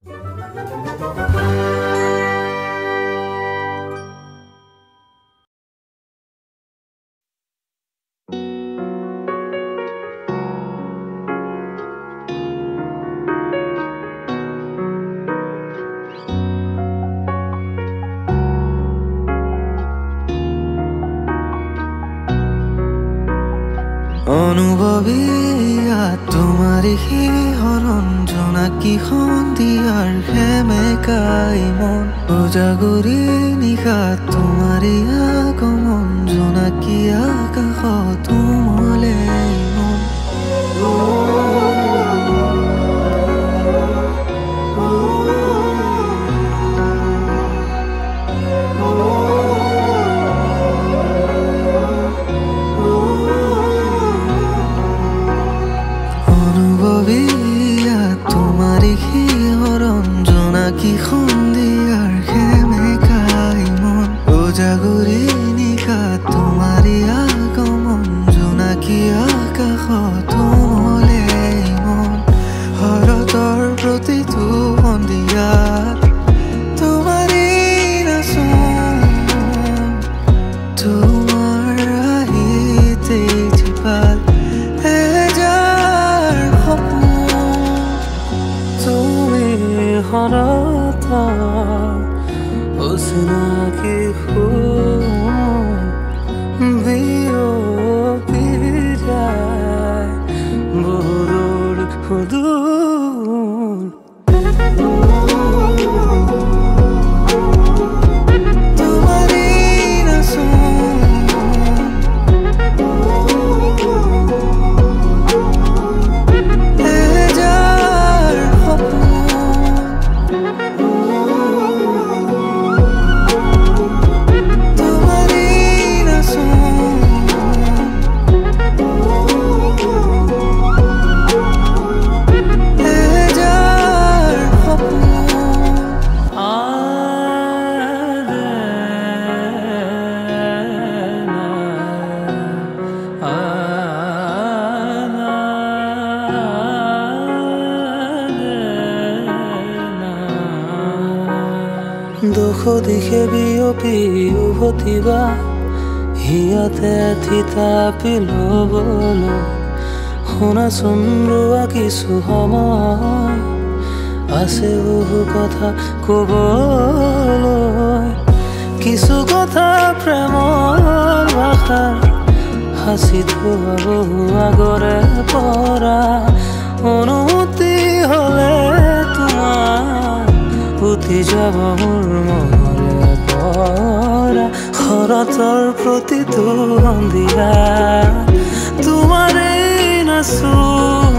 অনুভবী তোমাৰি হৰণ জোনাকি সন্ধিয়াৰ সেমেকাই মন উজাগৰি নিশা তোমাৰি আগমন জোনাকি আকাশত উমলে মন তোমাৰি হৰণ জোনাকি সন্ধিয়াৰ সেমেকাই মন উজাগৰি নিশা তোমাৰি আগমন জোনাকি আকাশত উমলে মন শৰতৰ প্ৰতিটো সন্ধিয়াত তোমাৰি নাচোন তোমাৰ আহিতে জীপাল harata usna ki biyo piray burur hudud তোমারি নাচোন দুখ দিশে বিয়পি উভতিবা হিয়াতে থিতাপি ল'বলৈ শুনাচোন ৰোৱা কিছু সময় আছে বহু কথা ক'বলৈ কিছু কথা প্ৰেমৰ ভাষাৰ সাঁচি থোৱা বহু আগৰে পৰা অনুমতি হ'লে তোমাৰ উঠি যাব মোৰ মনৰে পৰা শৰতৰ প্ৰতিটো সন্ধিয়া তোমাৰে নাচোন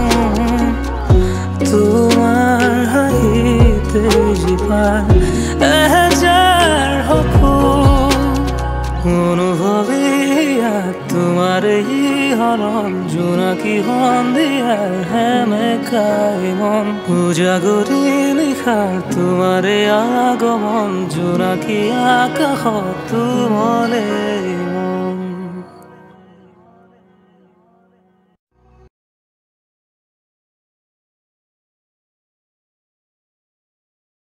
তোমাৰ হাঁহিতে জীপাল এহেজাৰ সপোন অনুভৱী তোমাৰে হৰণ জোনাকি সন্ধিয়াৰ সেমেকাই মন উজাগৰি নিশা তোমাৰে আগমন জোনাকি আকাশত উমলে